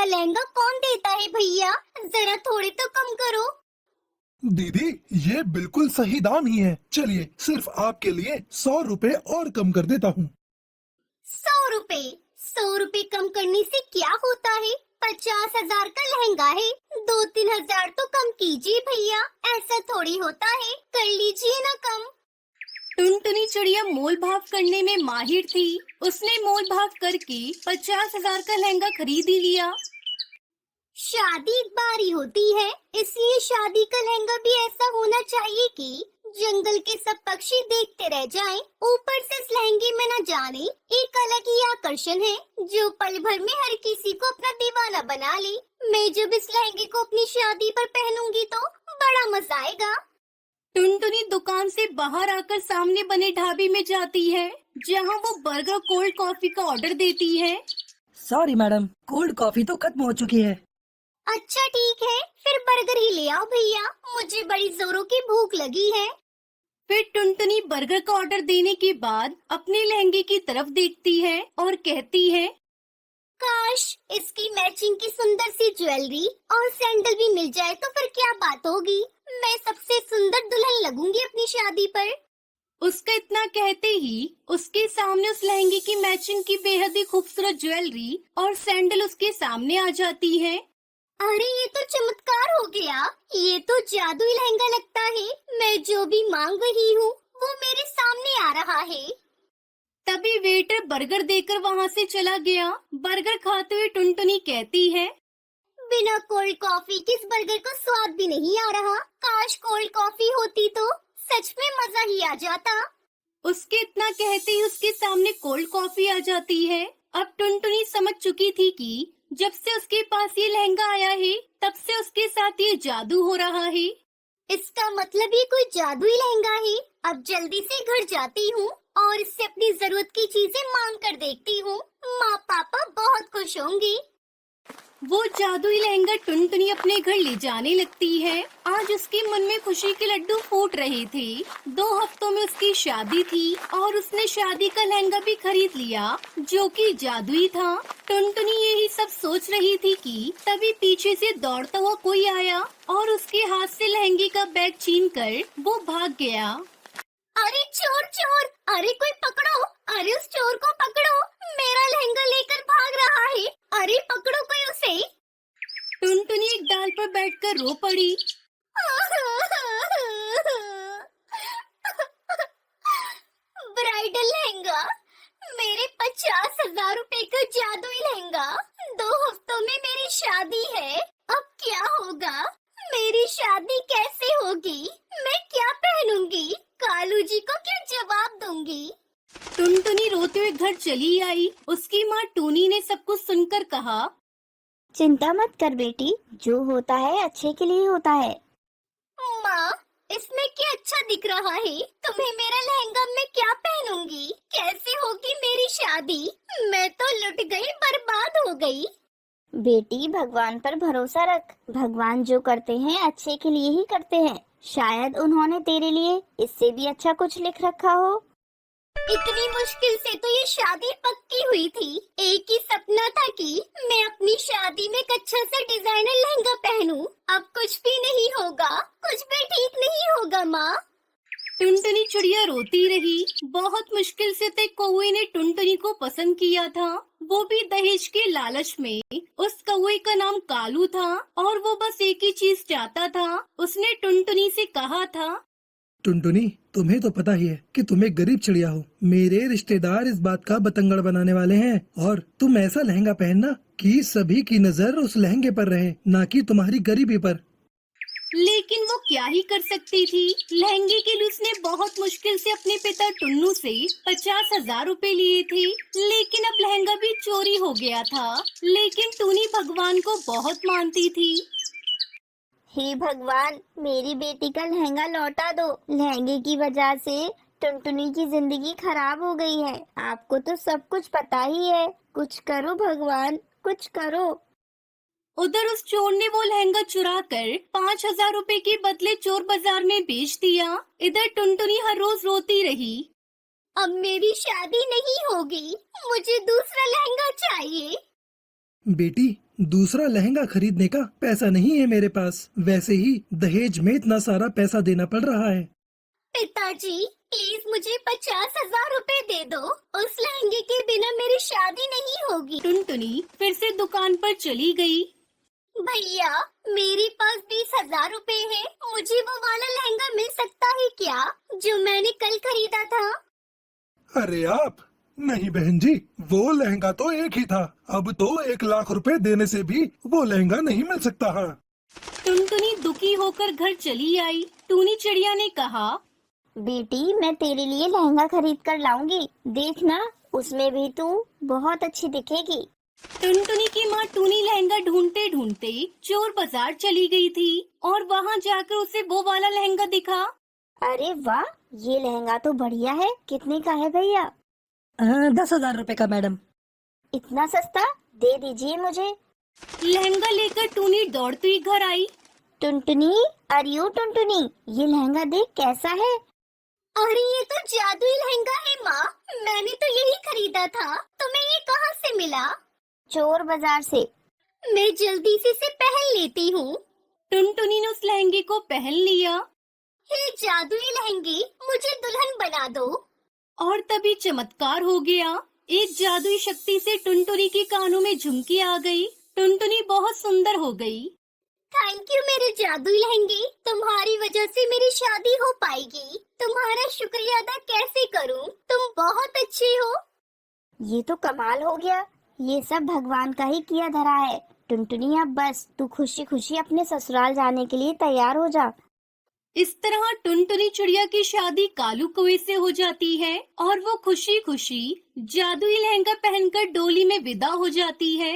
इतना लहंगा कौन देता है भैया? जरा थोड़े तो कम करो। दीदी, ये बिल्कुल सही दाम ही है। चलिए, सिर्फ आपके लिए 100 रुपए और कम कर देता हूँ। 100 रुपए? 100 रुपए कम करने से क्या होता है? 50,000 का लहंगा है, 2-3 हजार तो कम कीजिए भैया। ऐसा थोड़ी होता है, कर लीजिए ना कम। टुनटुनी चिड़िया मोल भाव करने में माहिर थी। उसने मोल भाव करके 50,000 का लहंगा खरीद ही लिया। शादी एक बार ही होती है, इसलिए शादी का लहंगा भी ऐसा होना चाहिए कि जंगल के सब पक्षी देखते रह जाएं। ऊपर से इस लहंगे में न जाने एक अलग ही आकर्षण है, जो पल भर में हर किसी को अपना दीवाना बना ले। मैं जब इस लहंगे को अपनी शादी पर पहनूंगी तो बड़ा मजा आएगा। टुनटुनी दुकान से बाहर आकर सामने बने ढाबे में जाती है, जहां वो बर्गर कोल्ड कॉफी का ऑर्डर देती है। सॉरी मैडम, कोल्ड कॉफी तो खत्म हो चुकी है। अच्छा ठीक है, फिर बर्गर ही ले आओ भैया, मुझे बड़ी जोरों की भूख लगी है। फिर टुनटुनी बर्गर का ऑर्डर देने के बाद अपने लहंगे की तरफ देखती है और कहती है, काश इसकी मैचिंग की सुंदर सी ज्वेलरी और सैंडल भी मिल जाए तो फिर क्या बात होगी। मैं सबसे सुंदर दुल्हन लगूंगी अपनी शादी पर। उसका इतना कहते ही उसके सामने उस लहंगे की मैचिंग की बेहद ही खूबसूरत ज्वेलरी और सैंडल उसके सामने आ जाती है। अरे ये तो चमत्कार हो गया, ये तो जादुई लहंगा लगता है। मैं जो भी मांग रही हूँ वो मेरे सामने आ रहा है। तभी वेटर बर्गर देकर वहाँ से चला गया। बर्गर खाते हुए टुनटुनी कहती है, बिना कोल्ड कॉफी के इस बर्गर का स्वाद भी नहीं आ रहा। काश कोल्ड कॉफी होती तो सच में मजा ही आ जाता। उसके इतना कहते ही उसके सामने कोल्ड कॉफी आ जाती है। अब टुनटुनी समझ चुकी थी कि जब से उसके पास ये लहंगा आया है, तब से उसके साथ ये जादू हो रहा है। इसका मतलब ये कोई जादुई लहंगा है। अब जल्दी से घर जाती हूँ और इससे अपनी जरूरत की चीजें मांग कर देखती हूँ। माँ पापा बहुत खुश होंगे। वो जादुई लहंगा टुनटुनी अपने घर ले जाने लगती है। आज उसके मन में खुशी के लड्डू फूट रहे थे। 2 हफ्तों में उसकी शादी थी और उसने शादी का लहंगा भी खरीद लिया, जो कि जादुई था। टुनटुनी यही सब सोच रही थी कि तभी पीछे से दौड़ता हुआ कोई आया और उसके हाथ से लहंगे का बैग छीनकर वो भाग गया। अरे चोर चोर, अरे कोई पकड़ो, अरे उस चोर को पकड़ो, मेरा लहंगा लेकर भाग रहा है। अरे पकड़ो कोई उसे। टुनटुनी एक डाल पर बैठकर रो पड़ी। ब्राइडल लहंगा, मेरे 50,000 रुपए का जादुई लहंगा। 2 हफ्तों में मेरी शादी है, अब क्या होगा? मेरी शादी कैसे होगी? मैं क्या पहनूंगी? कालू जी को क्या जवाब दूंगी? टुनटुनी रोते हुए घर चली आई। उसकी माँ टूनी ने सब कुछ सुनकर कहा, चिंता मत कर बेटी, जो होता है अच्छे के लिए होता है। माँ, इसमें क्या अच्छा दिख रहा है? तुम्हें मेरा लहंगा मैं क्या पहनूंगी? कैसे होगी मेरी शादी? मैं तो लुट गई, बर्बाद हो गई। बेटी भगवान पर भरोसा रख, भगवान जो करते हैं अच्छे के लिए ही करते हैं। शायद उन्होंने तेरे लिए इससे भी अच्छा कुछ लिख रखा हो। इतनी मुश्किल से तो ये शादी पक्की हुई थी। एक ही सपना था कि मैं अपनी शादी में एक अच्छा सा डिजाइनर लहंगा पहनूं। अब कुछ भी नहीं होगा, कुछ भी ठीक नहीं होगा माँ। टुनटुनी चिड़िया रोती रही। बहुत मुश्किल से तक कौवे ने टुनटुनी को पसंद किया था, वो भी दहेज के लालच में। उस कौवे का नाम कालू था और वो बस एक ही चीज चाहता था। उसने टुनटुनी से कहा था, टुनटुनी, तुम्हें तो पता ही है कि तुम एक गरीब चिड़िया हो। मेरे रिश्तेदार इस बात का बतंगड़ बनाने वाले हैं और तुम ऐसा लहंगा पहनना कि सभी की नजर उस लहंगे पर रहे, ना कि तुम्हारी गरीबी पर। लेकिन वो क्या ही कर सकती थी। लहंगे के लिए उसने बहुत मुश्किल से अपने पिता टुन्नू से 50,000 रुपए लिए थे, लेकिन अब लहंगा भी चोरी हो गया था। लेकिन टूनी भगवान को बहुत मानती थी। हे भगवान, मेरी बेटी का लहंगा लौटा दो। लहंगे की वजह से टुनटुनी की जिंदगी खराब हो गई है। आपको तो सब कुछ पता ही है, कुछ करो भगवान, कुछ करो। उधर उस चोर ने वो लहंगा चुरा कर 5,000 रुपए के बदले चोर बाजार में बेच दिया। इधर टुनटुनी हर रोज रोती रही, अब मेरी शादी नहीं होगी, मुझे दूसरा लहंगा चाहिए। बेटी, दूसरा लहंगा खरीदने का पैसा नहीं है मेरे पास। वैसे ही दहेज में इतना सारा पैसा देना पड़ रहा है। पिताजी प्लीज मुझे 50,000 रुपए दे दो। उस लहंगे के बिना मेरी शादी नहीं होगी। टुनटुनी फिर से दुकान पर चली गई। भैया मेरे पास 20,000 रुपए है। मुझे वो वाला लहंगा मिल सकता है क्या जो मैंने कल खरीदा था? अरे आप नहीं बहन जी, वो लहंगा तो एक ही था। अब तो 1 लाख रुपए देने से भी वो लहंगा नहीं मिल सकता है। टुनटुनी दुखी होकर घर चली आई। टूनी चिड़िया ने कहा, बेटी मैं तेरे लिए लहंगा खरीद कर लाऊंगी। देखना उसमें भी तू बहुत अच्छी दिखेगी। टुनटुनी की माँ टूनी लहंगा ढूंढते ढूंढते चोर बाजार चली गई थी और वहाँ जाकर उसे वो वाला लहंगा दिखा। अरे वाह, ये लहंगा तो बढ़िया है। कितने का है भैया? 10,000 रुपए का मैडम। इतना सस्ता? दे दीजिए मुझे। लहंगा लेकर टूनी दौड़ती हुई घर आई। टुनटुनी, अरे ओ टुनटुनी, ये लहंगा देख कैसा है। अरे ये तो जादुई लहंगा है माँ। मैंने तो यही खरीदा था। तुम्हें ये कहाँ से मिला? चोर बाजार से। मैं जल्दी से इसे पहन लेती हूँ। टुनटुनी ने उस लहंगे को पहन लिया हे जादुई लहंगे, मुझे दुल्हन बना दो। और तभी चमत्कार हो गया। एक जादुई शक्ति से टुनटुनी के कानों में झुमकी आ गई। टुनटुनी बहुत सुंदर हो गई। थैंक यू मेरे जादुई लहंगे। तुम्हारी वजह से मेरी शादी हो पाएगी। तुम्हारा शुक्रिया अदा कैसे करूं? तुम बहुत अच्छे हो। ये तो कमाल हो गया। ये सब भगवान का ही किया धरा है। टुनटुनी अब बस तू खुशी खुशी अपने ससुराल जाने के लिए तैयार हो जा। इस तरह टुनटुनी चिड़िया की शादी कालू कौवे से हो जाती है और वो खुशी खुशी जादुई लहंगा पहनकर डोली में विदा हो जाती है।